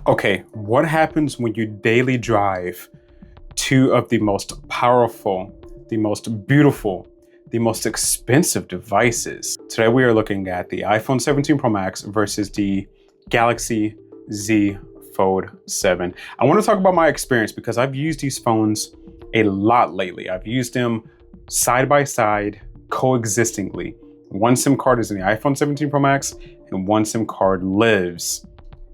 Okay, what happens when you daily drive two of the most powerful, the most beautiful, the most expensive devices? Today we are looking at the iPhone 17 Pro Max versus the Galaxy Z Fold 7. I want to talk about my experience because I've used these phones a lot lately. I've used them side by side, coexistingly. One SIM card is in the iPhone 17 Pro Max and one SIM card lives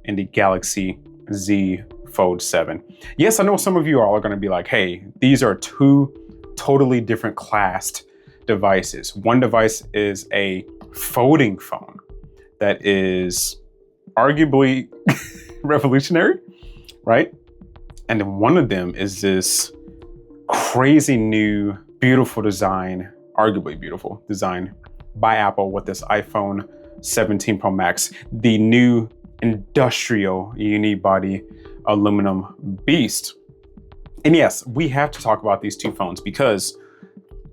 in the Galaxy Z Fold 7. Yes, I know some of you all are going to be like, hey, these are two totally different classed devices. One device is a folding phone that is arguably revolutionary, right? And then one of them is this crazy new, beautiful design, arguably beautiful design by Apple with this iPhone 17 Pro Max, the new industrial unibody aluminum beast. And yes, we have to talk about these two phones because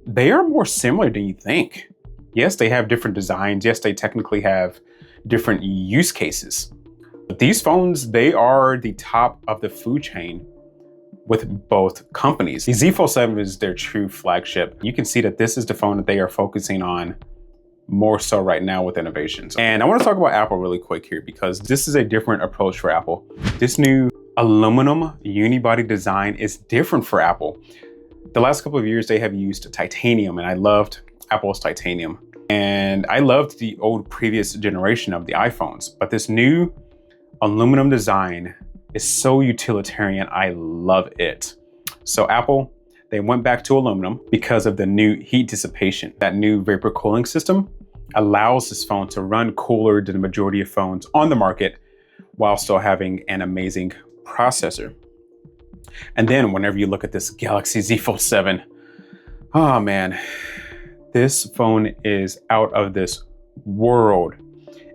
they are more similar than you think. Yes, they have different designs. Yes, they technically have different use cases. But these phones, they are the top of the food chain with both companies. The Z Fold 7 is their true flagship. You can see that this is the phone that they are focusing on more so right now with innovations. And I want to talk about Apple really quick here because this is a different approach for Apple. This new aluminum unibody design is different for Apple. The last couple of years they have used titanium, and I loved Apple's titanium. And I loved the old previous generation of the iPhones, but this new aluminum design is so utilitarian. I love it. So Apple, they went back to aluminum because of the new heat dissipation. That new vapor cooling system allows this phone to run cooler than the majority of phones on the market while still having an amazing processor. And then whenever you look at this Galaxy Z Fold 7, oh man, this phone is out of this world.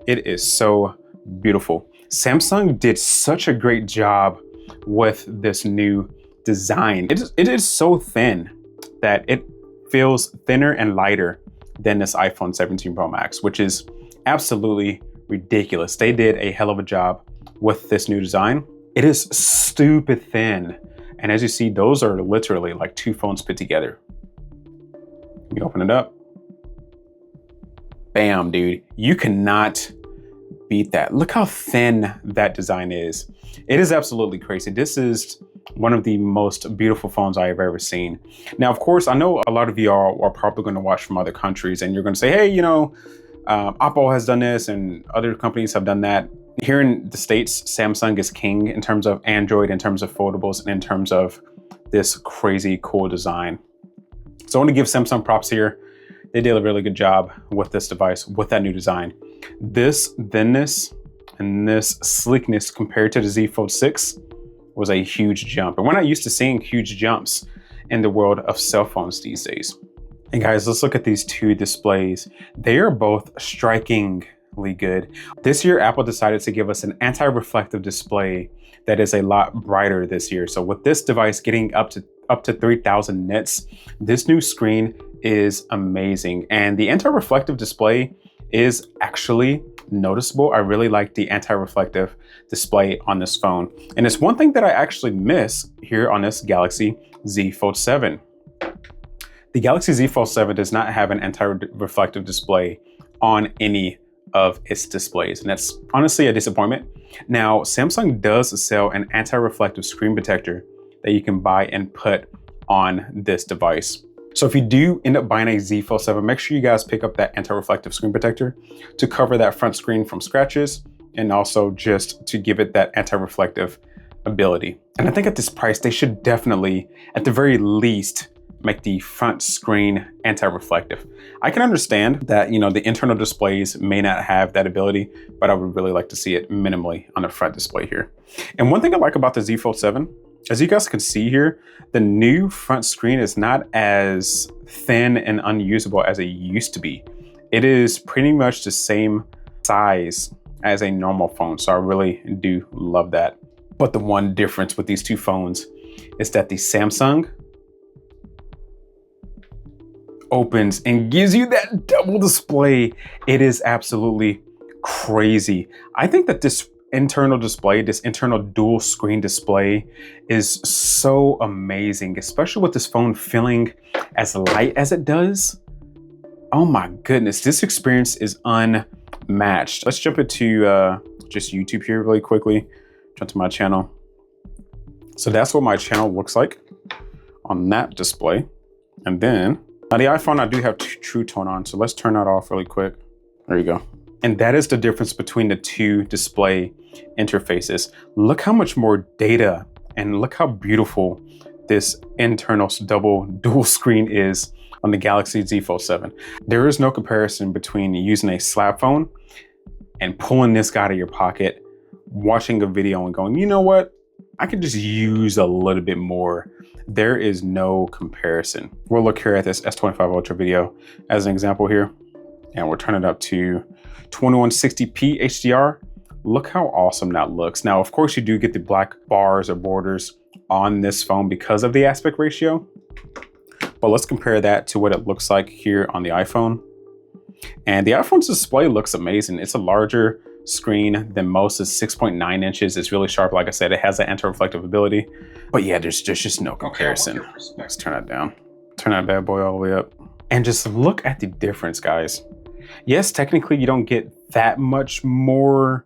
It is so beautiful. Samsung did such a great job with this new design. It is so thin that it feels thinner and lighter than this iPhone 17 Pro Max, which is absolutely ridiculous. They did a hell of a job with this new design. It is stupid thin. And as you see, those are literally like two phones put together. You open it up. Bam, dude. You cannot beat that. Look how thin that design is. It is absolutely crazy. This is one of the most beautiful phones I have ever seen. Now, of course, I know a lot of you are probably going to watch from other countries and you're going to say, hey, you know, Apple has done this and other companies have done that. Here in the States, Samsung is king in terms of Android, in terms of foldables, and in terms of this crazy cool design. So I want to give Samsung props here. They did a really good job with this device, with that new design. This thinness and this sleekness compared to the Z Fold 6 was a huge jump. And we're not used to seeing huge jumps in the world of cell phones these days. And guys, let's look at these two displays. They are both strikingly good. This year, Apple decided to give us an anti-reflective display that is a lot brighter this year. So with this device getting up to 3000 nits, this new screen is amazing. And the anti-reflective display is actually noticeable. I really like the anti-reflective display on this phone. And it's one thing that I actually miss here on this Galaxy Z Fold 7. The Galaxy Z Fold 7 does not have an anti-reflective display on any of its displays. And that's honestly a disappointment. Now, Samsung does sell an anti-reflective screen protector that you can buy and put on this device. So if you do end up buying a Z Fold 7, make sure you guys pick up that anti-reflective screen protector to cover that front screen from scratches and also just to give it that anti-reflective ability. And I think at this price, they should definitely, at the very least, make the front screen anti-reflective. I can understand that, you know, the internal displays may not have that ability, but I would really like to see it minimally on the front display here. And one thing I like about the Z Fold 7, as you guys can see here, the new front screen is not as thin and unusable as it used to be. It is pretty much the same size as a normal phone. So I really do love that. But the one difference with these two phones is that the Samsung opens and gives you that double display. It is absolutely crazy. I think that this internal display, this internal dual screen display is so amazing, especially with this phone feeling as light as it does. Oh my goodness, this experience is unmatched. Let's jump into just YouTube here really quickly. Jump to my channel. So that's what my channel looks like on that display. And then, now the iPhone, I do have True Tone on, so let's turn that off really quick. There you go. And that is the difference between the two display interfaces. Look how much more data and look how beautiful this internal dual screen is on the Galaxy Z Fold 7. There is no comparison between using a slab phone and pulling this guy out of your pocket, watching a video and going, you know what? I could just use a little bit more. There is no comparison. We'll look here at this S25 Ultra video as an example here, and we'll turn it up to 2160p HDR. Look how awesome that looks. Now, of course, you do get the black bars or borders on this phone because of the aspect ratio, but let's compare that to what it looks like here on the iPhone. And the iPhone's display looks amazing. It's a larger screen than most. It's 6.9 inches. It's really sharp. Like I said, it has that anti-reflective ability. But yeah, there's just no comparison. Let's turn that down. Turn that bad boy all the way up. And just look at the difference, guys. Yes, technically you don't get that much more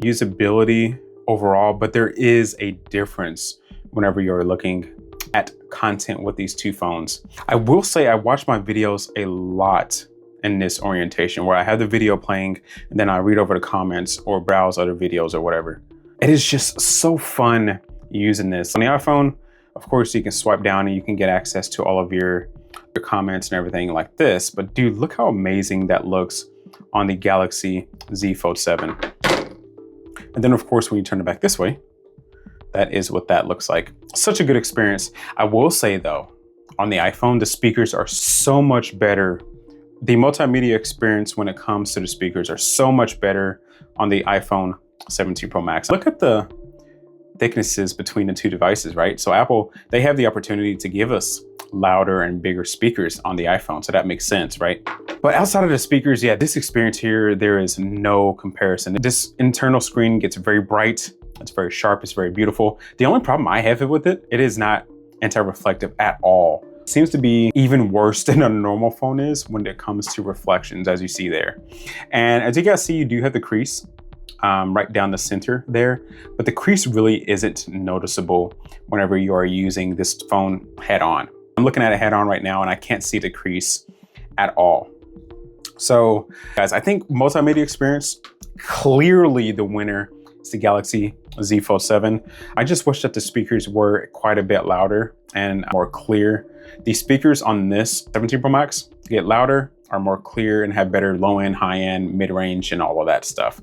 usability overall, but there is a difference whenever you're looking at content with these two phones. I will say I watch my videos a lot in this orientation where I have the video playing and then I read over the comments or browse other videos or whatever. It is just so fun using this. On the iPhone, of course, you can swipe down and you can get access to all of your comments and everything like this. But dude, look how amazing that looks on the Galaxy Z Fold 7. And then of course, when you turn it back this way, that is what that looks like. Such a good experience. I will say though, on the iPhone, the speakers are so much better. The multimedia experience when it comes to the speakers are so much better on the iPhone 17 Pro Max. Look at the thicknesses between the two devices, right? So Apple, they have the opportunity to give us louder and bigger speakers on the iPhone. So that makes sense, right? But outside of the speakers, yeah, this experience here, there is no comparison. This internal screen gets very bright. It's very sharp. It's very beautiful. The only problem I have with it, it is not anti-reflective at all. It seems to be even worse than a normal phone is when it comes to reflections, as you see there. And as you guys see, you do have the crease right down the center there, but the crease really isn't noticeable whenever you are using this phone head on. I'm looking at it head on right now and I can't see the crease at all. So guys, I think multimedia experience, clearly the winner is the Galaxy Z Fold 7. I just wish that the speakers were quite a bit louder and more clear. The speakers on this 17 Pro Max get louder, are more clear, and have better low end, high end, mid range, and all of that stuff.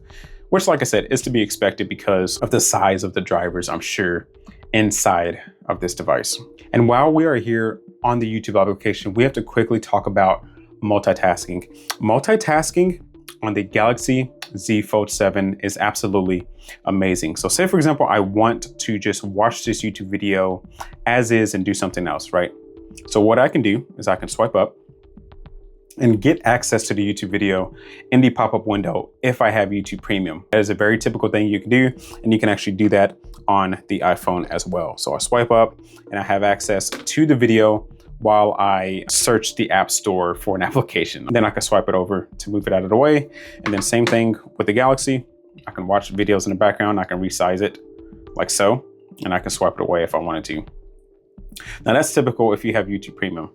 Which, like I said, is to be expected because of the size of the drivers, I'm sure, inside of this device. And while we are here on the YouTube application, we have to quickly talk about multitasking. Multitasking on the Galaxy Z Fold 7 is absolutely amazing. So say, for example, I want to just watch this YouTube video as is and do something else, right? So what I can do is I can swipe up and get access to the YouTube video in the pop-up window if I have YouTube Premium. That is a very typical thing you can do, and you can actually do that on the iPhone as well. So I swipe up and I have access to the video while I search the App Store for an application. Then I can swipe it over to move it out of the way. And then same thing with the Galaxy. I can watch videos in the background. I can resize it like so, and I can swipe it away if I wanted to. Now that's typical if you have YouTube Premium,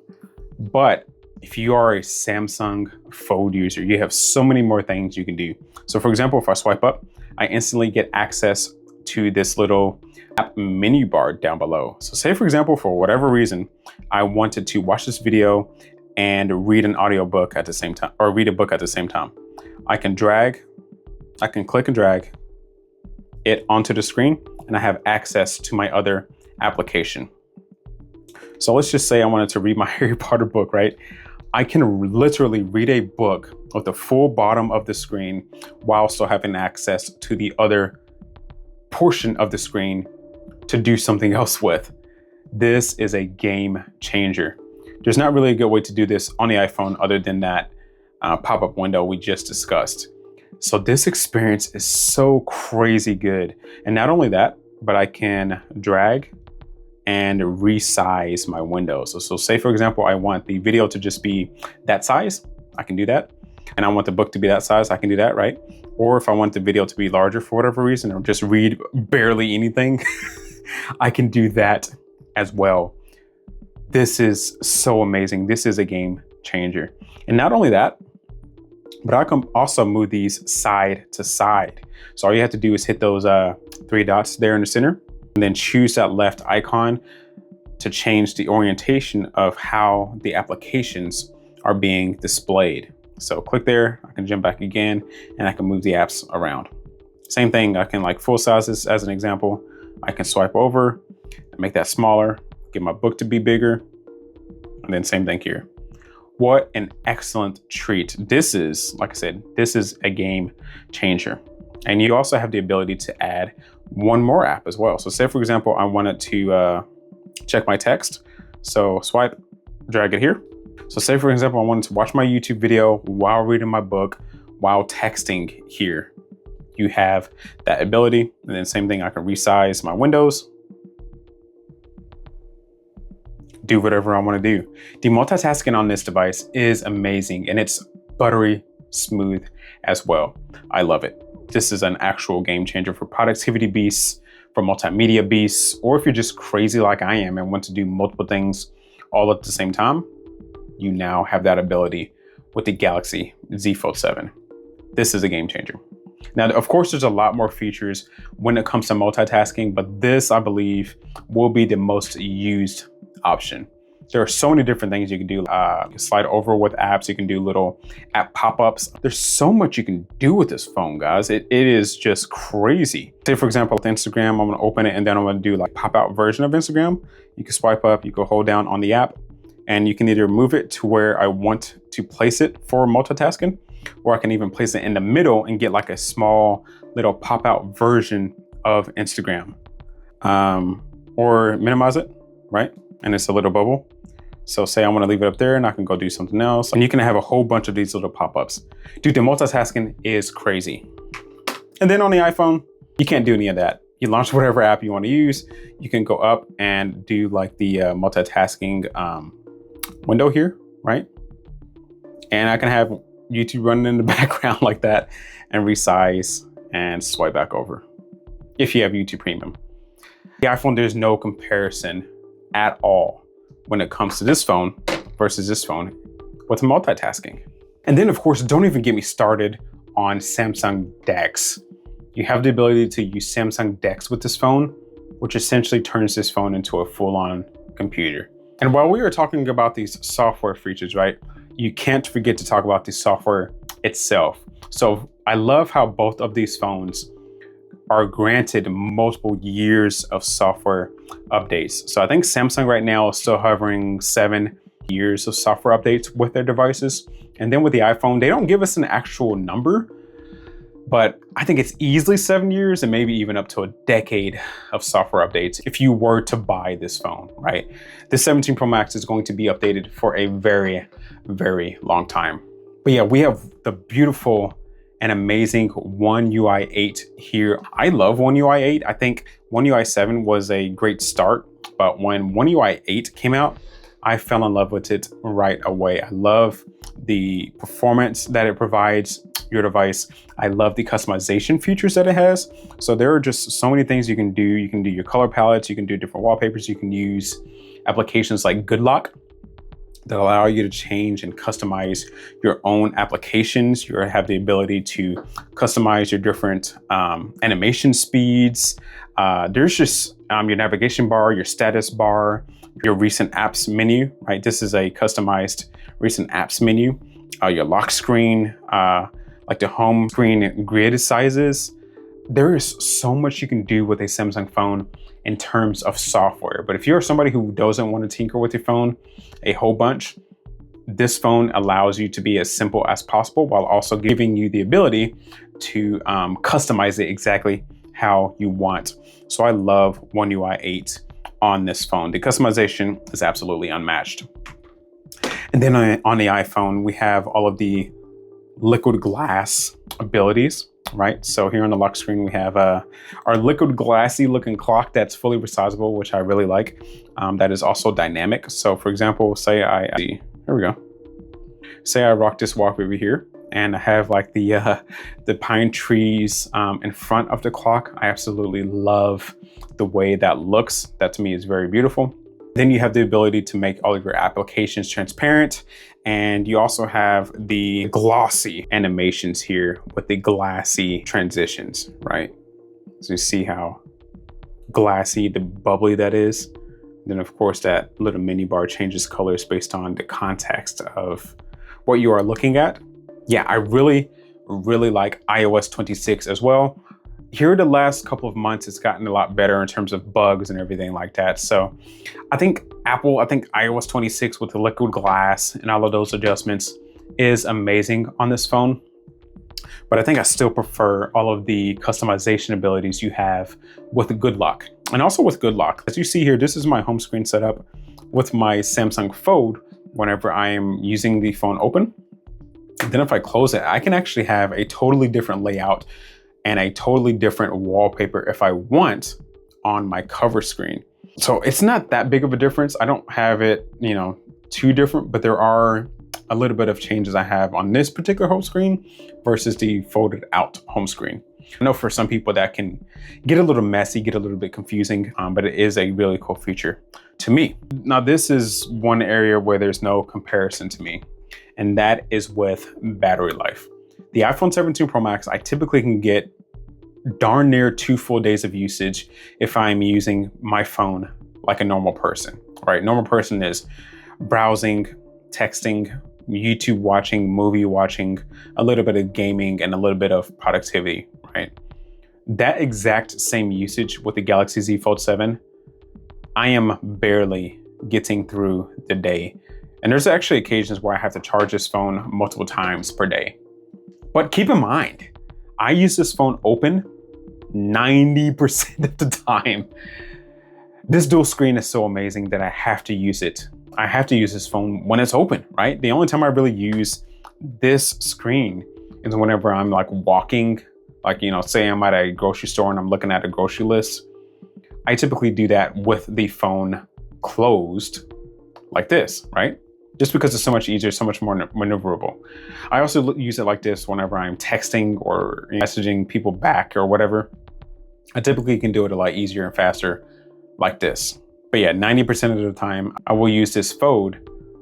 but if you are a Samsung Fold user, you have so many more things you can do. So for example, if I swipe up, I instantly get access to this little app menu bar down below. So say for example, for whatever reason, I wanted to watch this video and read an audiobook at the same time, or read a book at the same time. I can click and drag it onto the screen and I have access to my other application. So let's just say I wanted to read my Harry Potter book, right? I can literally read a book with the full bottom of the screen while still having access to the other portion of the screen to do something else with. This is a game changer. There's not really a good way to do this on the iPhone other than that pop-up window we just discussed. So this experience is so crazy good. And not only that, but I can drag and resize my windows. So say for example, I want the video to just be that size, I can do that. And I want the book to be that size, I can do that, right? Or if I want the video to be larger for whatever reason, or just read barely anything, I can do that as well. This is so amazing. This is a game changer. And not only that, but I can also move these side to side. So all you have to do is hit those 3 dots there in the center, and then choose that left icon to change the orientation of how the applications are being displayed. So click there, I can jump back again, and I can move the apps around. Same thing, I can like full size this as an example. I can swipe over and make that smaller, get my book to be bigger, and then same thing here. What an excellent treat. This is, like I said, this is a game changer. And you also have the ability to add one more app as well. So say for example, I wanted to check my text. So swipe, drag it here. So say for example, I wanted to watch my YouTube video while reading my book, while texting here. You have that ability. And then same thing, I can resize my windows, do whatever I want to do. The multitasking on this device is amazing, and it's buttery smooth as well. I love it. This is an actual game changer for productivity beasts, for multimedia beasts, or if you're just crazy like I am and want to do multiple things all at the same time, you now have that ability with the Galaxy Z Fold 7. This is a game changer. Now, of course, there's a lot more features when it comes to multitasking, but this, I believe, will be the most used option. There are so many different things you can do. You can slide over with apps. You can do little app pop-ups. There's so much you can do with this phone, guys. It is just crazy. Say, for example, with Instagram, I'm going to open it and then I'm going to do like pop-out version of Instagram. You can swipe up, you can hold down on the app, and you can either move it to where I want to place it for multitasking, or I can even place it in the middle and get like a small little pop-out version of Instagram, or minimize it, right? And it's a little bubble. So say I want to leave it up there and I can go do something else. And you can have a whole bunch of these little pop-ups. Dude, the multitasking is crazy. And then on the iPhone, you can't do any of that. You launch whatever app you want to use. You can go up and do like the multitasking window here, right? And I can have YouTube running in the background like that and resize and swipe back over if you have YouTube Premium. The iPhone, there's no comparison at all when it comes to this phone versus this phone with multitasking. And then of course, don't even get me started on Samsung DeX. You have the ability to use Samsung DeX with this phone, which essentially turns this phone into a full-on computer. And while we are talking about these software features, right, you can't forget to talk about the software itself. So I love how both of these phones are granted multiple years of software updates. So I think Samsung right now is still hovering 7 years of software updates with their devices. And then with the iPhone, they don't give us an actual number, but I think it's easily 7 years and maybe even up to a decade of software updates if you were to buy this phone, right? The 17 Pro Max is going to be updated for a very, very long time. But yeah, we have the beautiful and amazing One UI 8 here. I love One UI 8. I think One UI 7 was a great start, but when One UI 8 came out, I fell in love with it right away. I love the performance that it provides your device. I love the customization features that it has. So there are just so many things you can do. You can do your color palettes, you can do different wallpapers, you can use applications like Good Lock that allow you to change and customize your own applications. You have the ability to customize your different animation speeds. There's just your navigation bar, your status bar, your recent apps menu, right? This is a customized recent apps menu. Your lock screen, like the home screen grid sizes. There is so much you can do with a Samsung phone in terms of software. But if you're somebody who doesn't want to tinker with your phone a whole bunch, this phone allows you to be as simple as possible while also giving you the ability to customize it exactly how you want. So I love One UI 8 on this phone. The customization is absolutely unmatched. And then on the iPhone, we have all of the liquid glass abilities, right? So here on the lock screen, we have our liquid glassy looking clock that's fully resizable, which I really like. That is also dynamic. So for example, here we go. Say I rock this wallpaper here and I have like the pine trees in front of the clock. I absolutely love the way that looks. That to me is very beautiful. Then you have the ability to make all of your applications transparent. And you also have the glossy animations here with the glassy transitions, right? So you see how glassy, the bubbly that is. Then of course that little mini bar changes colors based on the context of what you are looking at. Yeah, I really like iOS 26 as well. Here the last couple of months, it's gotten a lot better in terms of bugs and everything like that. So I think iOS 26 with the liquid glass and all of those adjustments is amazing on this phone. But I think I still prefer all of the customization abilities you have with Good Lock. And also with Good Lock. As you see here, this is my home screen setup with my Samsung Fold whenever I am using the phone open. And then if I close it, I can actually have a totally different layout and a totally different wallpaper if I want on my cover screen. So it's not that big of a difference. I don't have it, too different, but there are a little bit of changes I have on this particular home screen versus the folded out home screen. I know for some people that can get a little messy, get a little bit confusing, but it is a really cool feature to me. Now, this is one area where there's no comparison to me, and that is with battery life. The iPhone 17 Pro Max, I typically can get darn near 2 full days of usage if I'm using my phone like a normal person, right? Normal person is browsing, texting, YouTube watching, movie watching, a little bit of gaming, and a little bit of productivity, right? That exact same usage with the Galaxy Z Fold 7, I am barely getting through the day. And there's actually occasions where I have to charge this phone multiple times per day. But keep in mind, I use this phone open 90% of the time. This dual screen is so amazing that I have to use it. I have to use this phone when it's open, right? The only time I really use this screen is whenever I'm like walking, like, say I'm at a grocery store and I'm looking at a grocery list. I typically do that with the phone closed like this, right? Just because it's so much easier, so much more maneuverable. I also use it like this whenever I'm texting or messaging people back or whatever. I typically can do it a lot easier and faster like this. But yeah, 90% of the time, I will use this Fold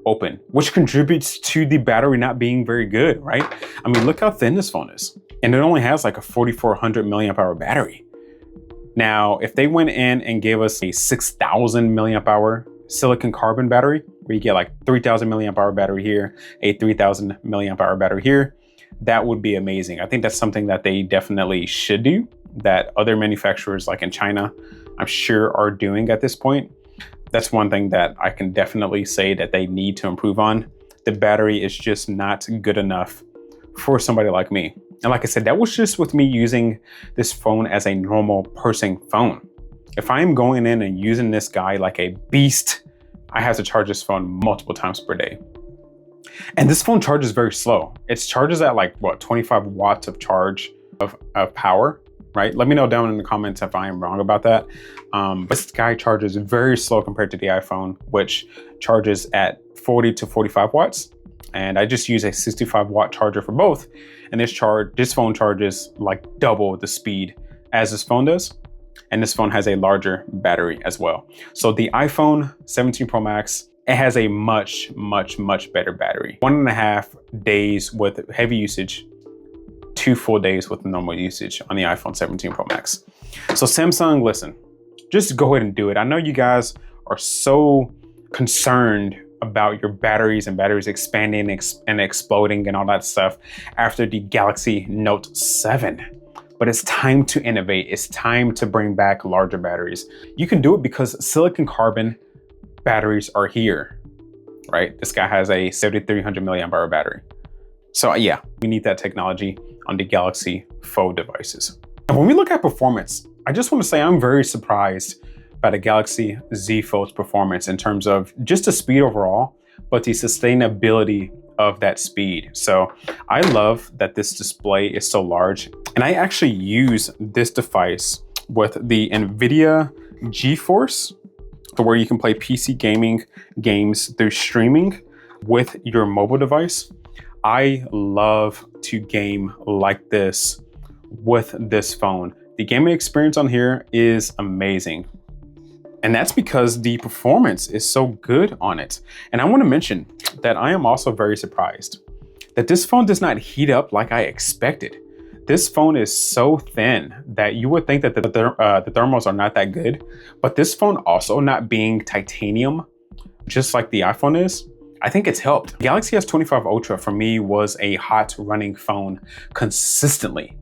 open, which contributes to the battery not being very good, right? I mean, look how thin this phone is. And it only has like a 4,400 milliamp hour battery. Now, if they went in and gave us a 6,000 milliamp hour silicon carbon battery, where you get like 3,000 milliamp hour battery here, a 3,000 milliamp hour battery here, that would be amazing. I think that's something that they definitely should do, that other manufacturers like in China, I'm sure are doing at this point. That's one thing that I can definitely say that they need to improve on. The battery is just not good enough for somebody like me. And like I said, that was just with me using this phone as a normal person phone. If I'm going in and using this guy like a beast, I have to charge this phone multiple times per day. And this phone charges very slow. It charges at like, 25 watts of charge of power, right? Let me know down in the comments if I am wrong about that. This guy charges very slow compared to the iPhone, which charges at 40 to 45 watts. And I just use a 65 watt charger for both. And this phone charges like double the speed as this phone does. And this phone has a larger battery as well. So the iPhone 17 Pro Max, it has a much, much, much better battery. 1.5 days with heavy usage, 2 full days with normal usage on the iPhone 17 Pro Max. So Samsung, listen, just go ahead and do it. I know you guys are so concerned about your batteries and batteries expanding and exploding and all that stuff after the Galaxy Note 7. But it's time to innovate. It's time to bring back larger batteries. You can do it because silicon carbon batteries are here, right? This guy has a 7,300 milliamp hour battery. So yeah, we need that technology on the Galaxy Fold devices. And when we look at performance, I just want to say I'm very surprised by the Galaxy Z Fold's performance in terms of just the speed overall, but the sustainability of that speed. So I love that this display is so large, and I actually use this device with the NVIDIA GeForce, to where you can play PC gaming games through streaming with your mobile device. I love to game like this with this phone. The gaming experience on here is amazing. And that's because the performance is so good on it. And I want to mention that I am also very surprised that this phone does not heat up like I expected. This phone is so thin that you would think that the thermals are not that good, but this phone also not being titanium, just like the iPhone is, I think it's helped. Galaxy S25 Ultra for me was a hot running phone consistently.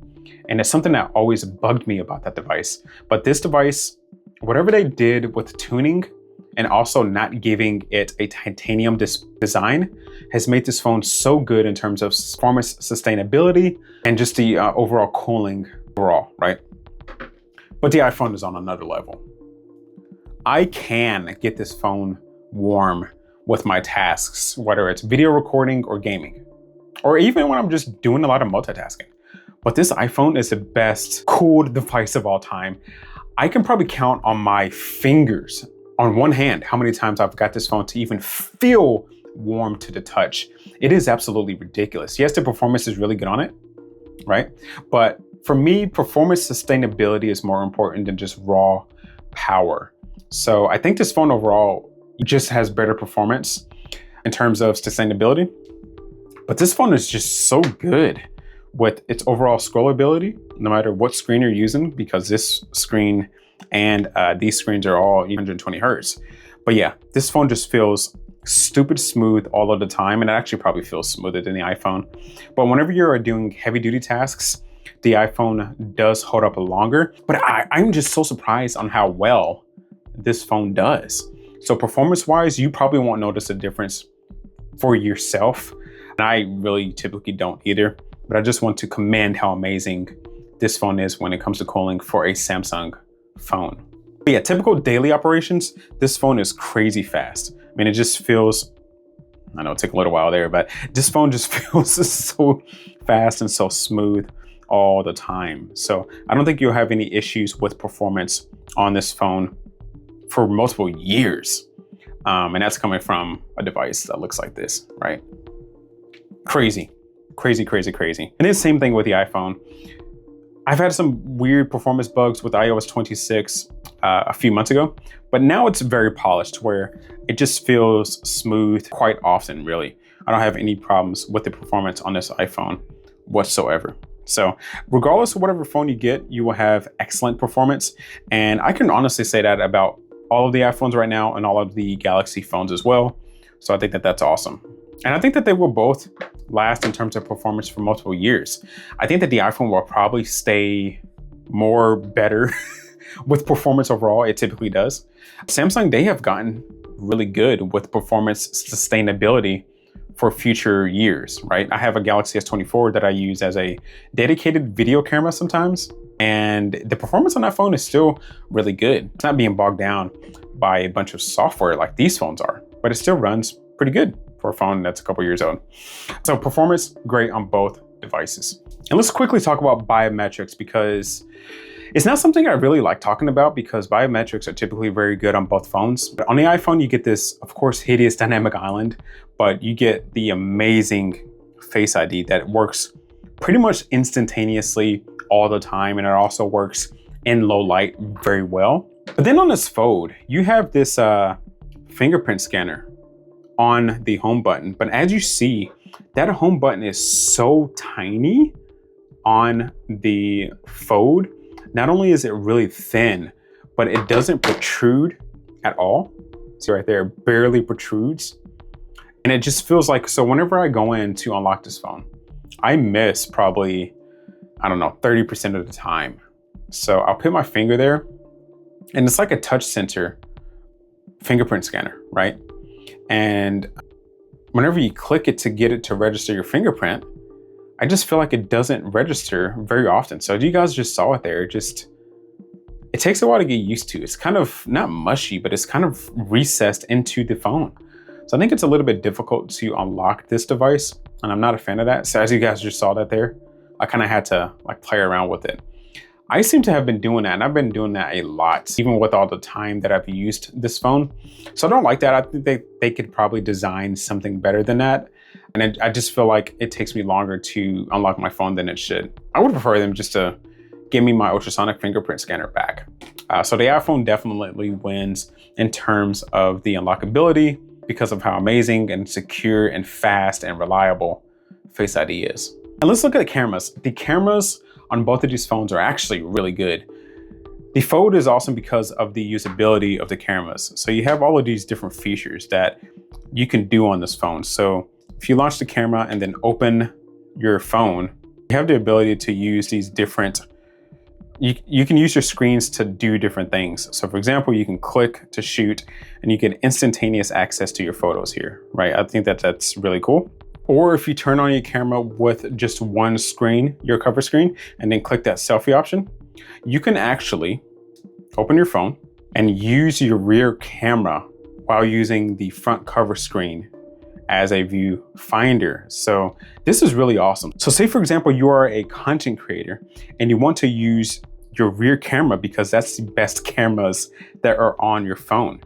And it's something that always bugged me about that device. But this device, whatever they did with tuning and also not giving it a titanium design, has made this phone so good in terms of performance, sustainability, and just the overall cooling overall, right? But the iPhone is on another level. I can get this phone warm with my tasks, whether it's video recording or gaming, or even when I'm just doing a lot of multitasking. But this iPhone is the best cooled device of all time. I can probably count on my fingers on one hand how many times I've got this phone to even feel warm to the touch. It is absolutely ridiculous. Yes, the performance is really good on it, right? But for me, performance sustainability is more important than just raw power. So I think this phone overall just has better performance in terms of sustainability. But this phone is just so good with its overall scrollability, no matter what screen you're using, because this screen and these screens are all 120 hertz. But yeah, this phone just feels stupid smooth all of the time, and it actually probably feels smoother than the iPhone. But whenever you're doing heavy duty tasks, the iPhone does hold up longer. But I'm just so surprised on how well this phone does. So performance wise, you probably won't notice a difference for yourself. And I really typically don't either. But I just want to commend how amazing this phone is when it comes to cooling for a Samsung phone. But yeah, typical daily operations, this phone is crazy fast. I mean, it just feels, I know it took a little while there, but this phone just feels so fast and so smooth all the time. So I don't think you'll have any issues with performance on this phone for multiple years. And that's coming from a device that looks like this, right? Crazy. Crazy, crazy, crazy. And it's the same thing with the iPhone. I've had some weird performance bugs with iOS 26 a few months ago, but now it's very polished where it just feels smooth quite often, really. I don't have any problems with the performance on this iPhone whatsoever. So regardless of whatever phone you get, you will have excellent performance. And I can honestly say that about all of the iPhones right now and all of the Galaxy phones as well. So I think that that's awesome. And I think that they will both last in terms of performance for multiple years. I think that the iPhone will probably stay more better with performance overall. It typically does. Samsung, they have gotten really good with performance sustainability for future years, right? I have a Galaxy S24 that I use as a dedicated video camera sometimes. And the performance on that phone is still really good. It's not being bogged down by a bunch of software like these phones are, but it still runs pretty good for a phone that's a couple years old. So performance, great on both devices. And let's quickly talk about biometrics, because it's not something I really like talking about, because biometrics are typically very good on both phones. But on the iPhone, you get this, of course, hideous dynamic island, but you get the amazing Face ID that works pretty much instantaneously all the time. And it also works in low light very well. But then on this Fold, you have this fingerprint scanner on the home button. But as you see, that home button is so tiny on the Fold. Not only is it really thin, but it doesn't protrude at all. See right there, it barely protrudes. And it just feels like, so whenever I go in to unlock this phone, I miss probably, I don't know, 30% of the time. So I'll put my finger there, and it's like a touch sensor fingerprint scanner, right? And whenever you click it to get it to register your fingerprint, I just feel like it doesn't register very often. So you guys just saw it there. It takes a while to get used to. It's kind of not mushy, but it's kind of recessed into the phone. So I think it's a little bit difficult to unlock this device, and I'm not a fan of that. So as you guys just saw that there, I kind of had to like play around with it. I seem to have been doing that, and I've been doing that a lot, even with all the time that I've used this phone. So I don't like that. I think they could probably design something better than that. And I just feel like it takes me longer to unlock my phone than it should. I would prefer them just to give me my ultrasonic fingerprint scanner back. So the iPhone definitely wins in terms of the unlockability because of how amazing and secure and fast and reliable Face ID is. And let's look at the cameras. The cameras on both of these phones are actually really good. The Fold is awesome because of the usability of the cameras. So you have all of these different features that you can do on this phone. So if you launch the camera and then open your phone, you have the ability to use these different, you can use your screens to do different things. So for example, you can click to shoot and you get instantaneous access to your photos here, right? I think that's really cool. Or if you turn on your camera with just one screen, your cover screen, and then click that selfie option, you can actually open your phone and use your rear camera while using the front cover screen as a viewfinder. So this is really awesome. So say for example, you are a content creator and you want to use your rear camera because that's the best cameras that are on your phone.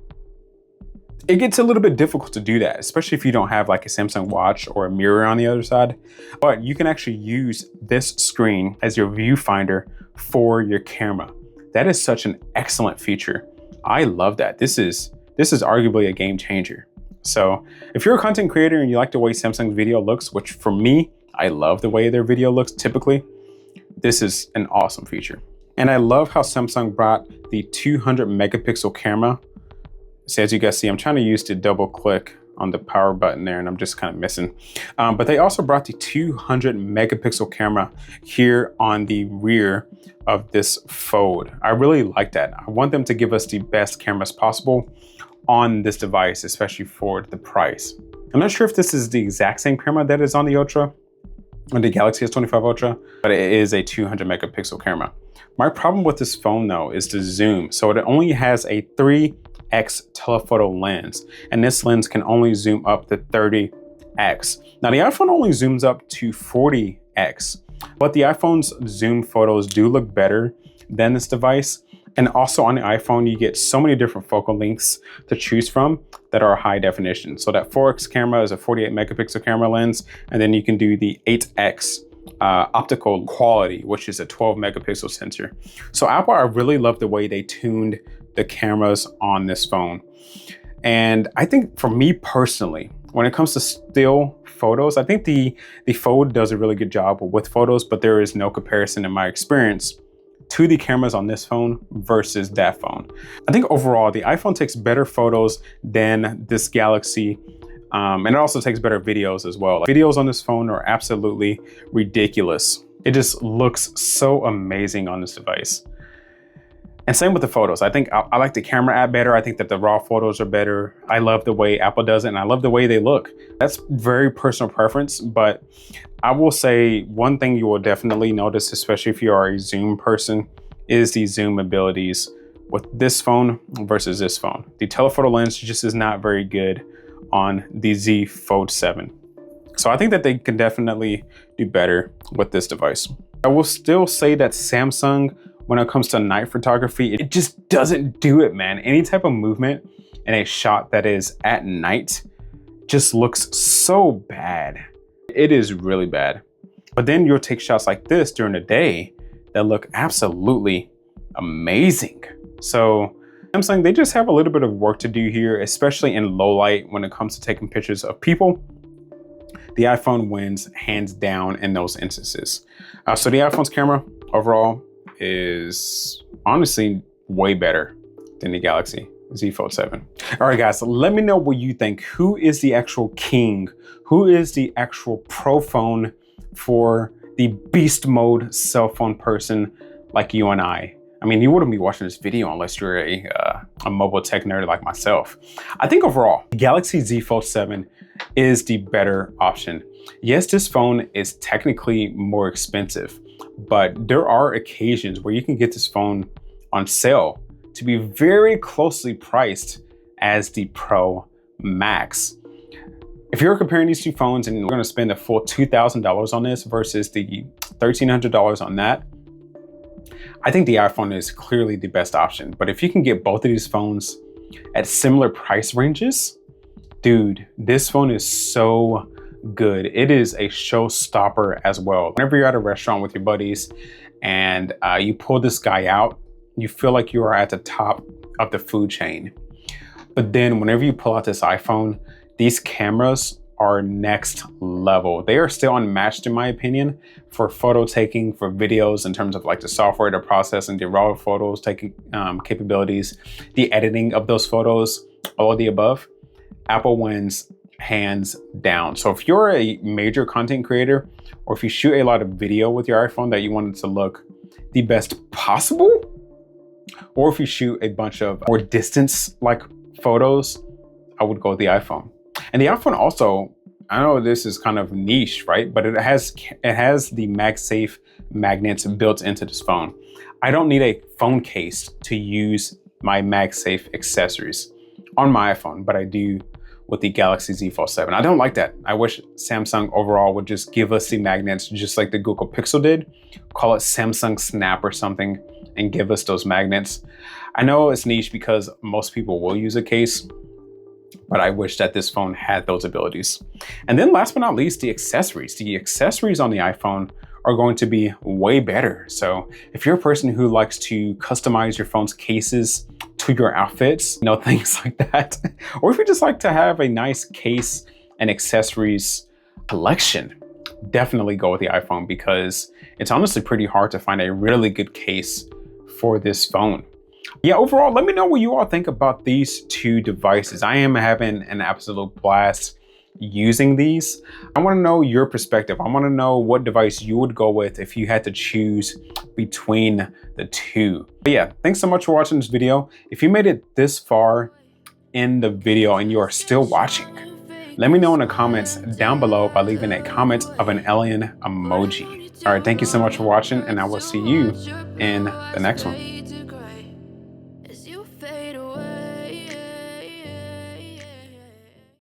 It gets a little bit difficult to do that, especially if you don't have like a Samsung watch or a mirror on the other side, but you can actually use this screen as your viewfinder for your camera. That is such an excellent feature. I love that. This is arguably a game changer. So if you're a content creator and you like the way Samsung's video looks, which for me, I love the way their video looks typically, this is an awesome feature. And I love how Samsung brought the 200 megapixel camera. So as you guys see, I'm trying to use the double click on the power button there and I'm just kind of missing. But they also brought the 200 megapixel camera here on the rear of this Fold. I really like that. I want them to give us the best cameras possible on this device, especially for the price. I'm not sure if this is the exact same camera that is on the Ultra, on the Galaxy S25 Ultra, but it is a 200 megapixel camera. My problem with this phone though is the zoom. So it only has a 3x telephoto lens, and this lens can only zoom up to 30x. Now the iPhone only zooms up to 40x, but the iPhone's zoom photos do look better than this device. And also on the iPhone, you get so many different focal lengths to choose from that are high definition. So that 4x camera is a 48 megapixel camera lens, and then you can do the 8x optical quality, which is a 12 megapixel sensor. So Apple, I really love the way they tuned the cameras on this phone. And I think for me personally, when it comes to still photos, I think the Fold does a really good job with photos, but there is no comparison in my experience to the cameras on this phone versus that phone. I think overall, the iPhone takes better photos than this Galaxy, and it also takes better videos as well. Videos on this phone are absolutely ridiculous. It just looks so amazing on this device. And same with the photos. I think I like the camera app better. I think that the raw photos are better. I love the way Apple does it, and I love the way they look. That's very personal preference, but I will say one thing you will definitely notice, especially if you are a zoom person, is the zoom abilities with this phone versus this phone. The telephoto lens just is not very good on the Z Fold 7. So I think that they can definitely do better with this device. I will still say that Samsung, when it comes to night photography, it just doesn't do it, man. Any type of movement in a shot that is at night just looks so bad. It is really bad. But then you'll take shots like this during the day that look absolutely amazing. So Samsung, they just have a little bit of work to do here, especially in low light when it comes to taking pictures of people. The iPhone wins hands down in those instances. So the iPhone's camera overall is honestly way better than the Galaxy Z Fold 7. All right, guys, so let me know what you think. Who is the actual king? Who is the actual pro phone for the beast mode cell phone person like you and I? I mean, you wouldn't be watching this video unless you're a mobile tech nerd like myself. I think overall, the Galaxy Z Fold 7 is the better option. Yes, this phone is technically more expensive, but there are occasions where you can get this phone on sale to be very closely priced as the Pro Max. If you're comparing these two phones and you're going to spend a full $2,000 on this versus the $1,300 on that, I think the iPhone is clearly the best option. But if you can get both of these phones at similar price ranges, dude, this phone is so good. It is a showstopper as well. Whenever you're at a restaurant with your buddies and you pull this guy out, you feel like you are at the top of the food chain. But then whenever you pull out this iPhone, these cameras are next level. They are still unmatched in my opinion for photo taking, for videos, in terms of like the software to process and the raw photos taking capabilities, the editing of those photos, all of the above. Apple wins hands down. So if you're a major content creator, or if you shoot a lot of video with your iPhone that you want it to look the best possible, or if you shoot a bunch of more distance like photos, I would go with the iPhone. And the iPhone also, I know this is kind of niche, right? But it has the MagSafe magnets built into this phone. I don't need a phone case to use my MagSafe accessories on my iPhone, but I do with the Galaxy Z Fold 7. I don't like that. I wish Samsung overall would just give us the magnets just like the Google Pixel did. Call it Samsung Snap or something and give us those magnets. I know it's niche because most people will use a case, but I wish that this phone had those abilities. And then last but not least, the accessories. The accessories on the iPhone are going to be way better. So if you're a person who likes to customize your phone's cases to your outfits, you know, things like that, or if you just like to have a nice case and accessories collection, definitely go with the iPhone, because it's honestly pretty hard to find a really good case for this phone. Yeah, overall, let me know what you all think about these two devices. I am having an absolute blast using these. I want to know your perspective. I want to know what device you would go with if you had to choose between the two. But yeah, thanks so much for watching this video. If you made it this far in the video and you are still watching, let me know in the comments down below by leaving a comment of an alien emoji. All right, thank you so much for watching, and I will see you in the next one.